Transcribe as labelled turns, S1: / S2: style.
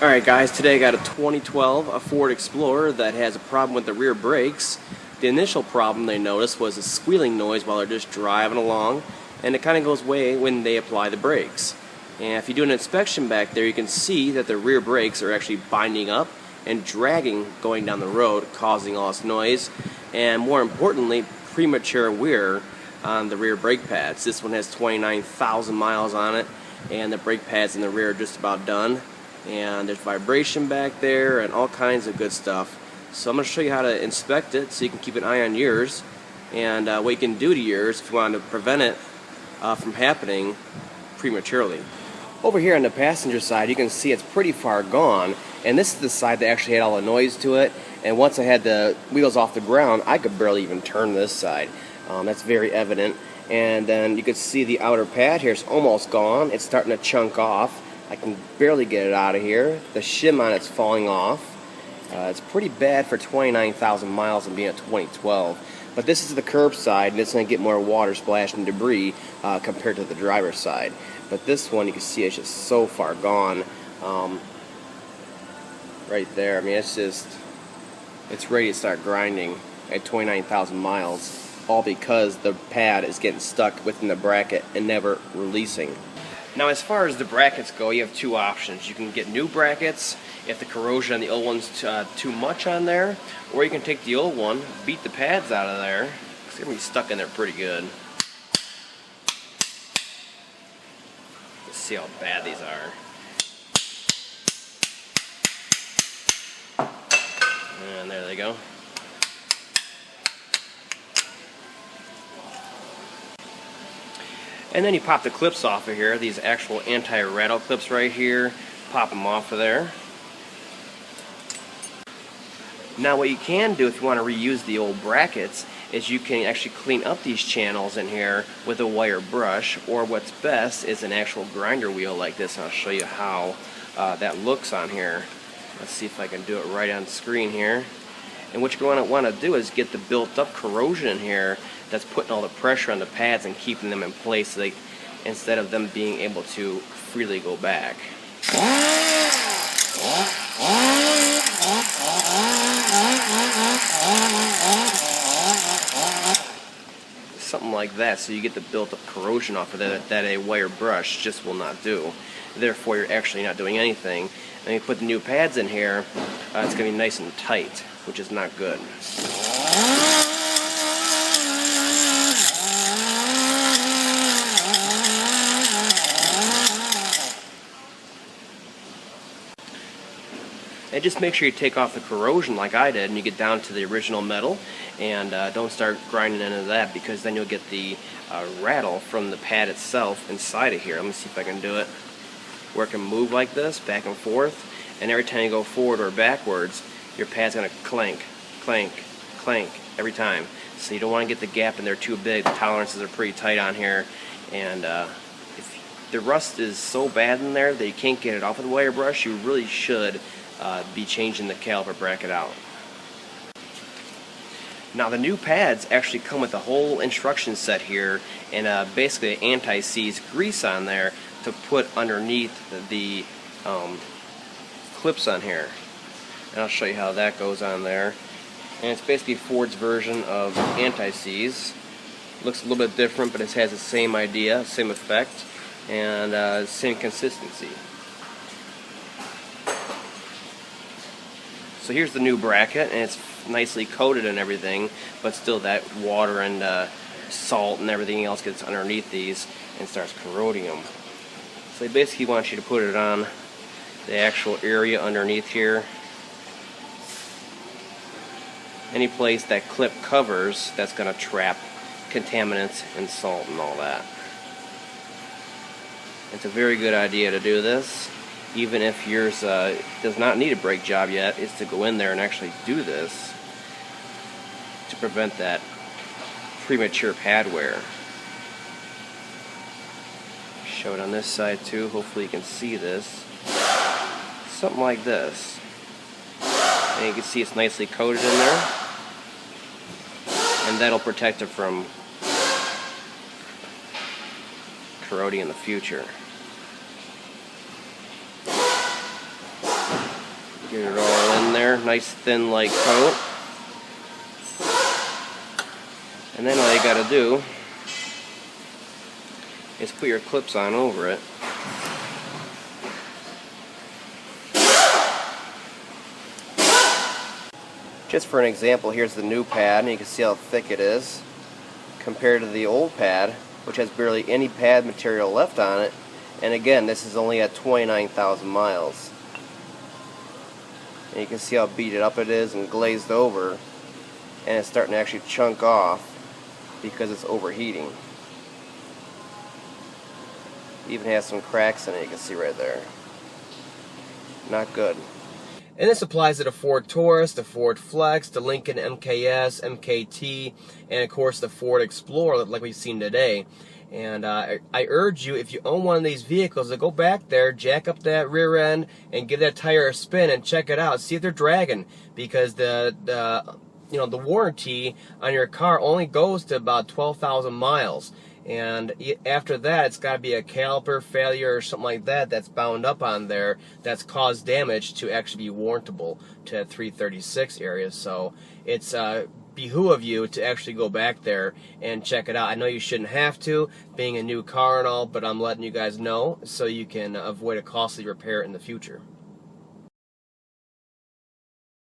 S1: Alright guys, today I got a 2012 Ford Explorer that has a problem with the rear brakes. The initial problem they noticed was a squealing noise while they're just driving along, and it kind of goes away when they apply the brakes. And if you do an inspection back there, you can see that the rear brakes are actually binding up and dragging going down the road, causing all this noise, and more importantly, premature wear on the rear brake pads. This one has 29,000 miles on it, and the brake pads in the rear are just about done. And there's vibration back there and all kinds of good stuff. So I'm going to show you how to inspect it so you can keep an eye on yours, and what you can do to yours if you want to prevent it from happening prematurely. Over here on the passenger side, you can see it's pretty far gone, and this is the side that actually had all the noise to it. And once I had the wheels off the ground, I could barely even turn this side. That's very evident. And then you can see the outer pad here is almost gone. It's starting to chunk off. I can barely get it out of here. The shim on it's falling off. It's pretty bad for 29,000 miles and being a 2012. But this is the curb side, and it's going to get more water splash and debris compared to the driver's side. But this one, you can see it's just so far gone. Right there. I mean, it's ready to start grinding at 29,000 miles, all because the pad is getting stuck within the bracket and never releasing. Now, as far as the brackets go, you have two options. You can get new brackets if the corrosion on the old one's too much on there, or you can take the old one, beat the pads out of there, because they're going to be stuck in there pretty good. Let's see how bad these are. And there they go. And then you pop the clips off of here, these actual anti-rattle clips right here, pop them off of there. Now what you can do if you want to reuse the old brackets is you can actually clean up these channels in here with a wire brush, or what's best is an actual grinder wheel like this, and I'll show you how that looks on here. Let's see if I can do it right on the screen here. And what you're going to want to do is get the built-up corrosion in here that's putting all the pressure on the pads and keeping them in place, so they, instead of them being able to freely go back. Something like that, so you get the built-up corrosion off of that a wire brush just will not do. Therefore, you're actually not doing anything. And you put the new pads in here, it's going to be nice and tight, which is not good. And just make sure you take off the corrosion like I did, and you get down to the original metal, and don't start grinding into that, because then you'll get the rattle from the pad itself inside of here. Let me see if I can do it. Where it can move like this, back and forth, and every time you go forward or backwards, your pad's going to clank, clank, clank every time. So you don't want to get the gap in there too big. The tolerances are pretty tight on here, and if the rust is so bad in there that you can't get it off with a wire brush, you really should be changing the caliper bracket out. Now, the new pads actually come with a whole instruction set here, and basically anti-seize grease on there to put underneath the clips on here. And I'll show you how that goes on there. And it's basically Ford's version of anti-seize. Looks a little bit different, but it has the same idea, same effect, and same consistency. So here's the new bracket, and it's nicely coated and everything, but still that water and salt and everything else gets underneath these and starts corroding them. So they basically want you to put it on the actual area underneath here. Any place that clip covers, that's going to trap contaminants and salt and all that. It's a very good idea to do this, even if yours does not need a brake job yet, is to go in there and actually do this to prevent that premature pad wear. Show it on this side too, hopefully you can see this. Something like this. And you can see it's nicely coated in there, and that'll protect it from corroding in the future. Get it all in there, nice thin like coat. And then all you gotta do is put your clips on over it. Just for an example, here's the new pad, and you can see how thick it is compared to the old pad, which has barely any pad material left on it. And again, this is only at 29,000 miles. And you can see how beat up it is and glazed over, and it's starting to actually chunk off because it's overheating. Even has some cracks in it, you can see right there. Not good. And this applies to the Ford Taurus, the Ford Flex, the Lincoln MKS, MKT, and of course the Ford Explorer like we've seen today. And I urge you, if you own one of these vehicles, to go back there, jack up that rear end, and give that tire a spin and check it out. See if they're dragging, because the warranty on your car only goes to about 12,000 miles. And after that, it's got to be a caliper failure or something like that that's bound up on there that's caused damage to actually be warrantable to that 336 area. So it's behoove of you to actually go back there and check it out. I know you shouldn't have to, being a new car and all, but I'm letting you guys know so you can avoid a costly repair in the future.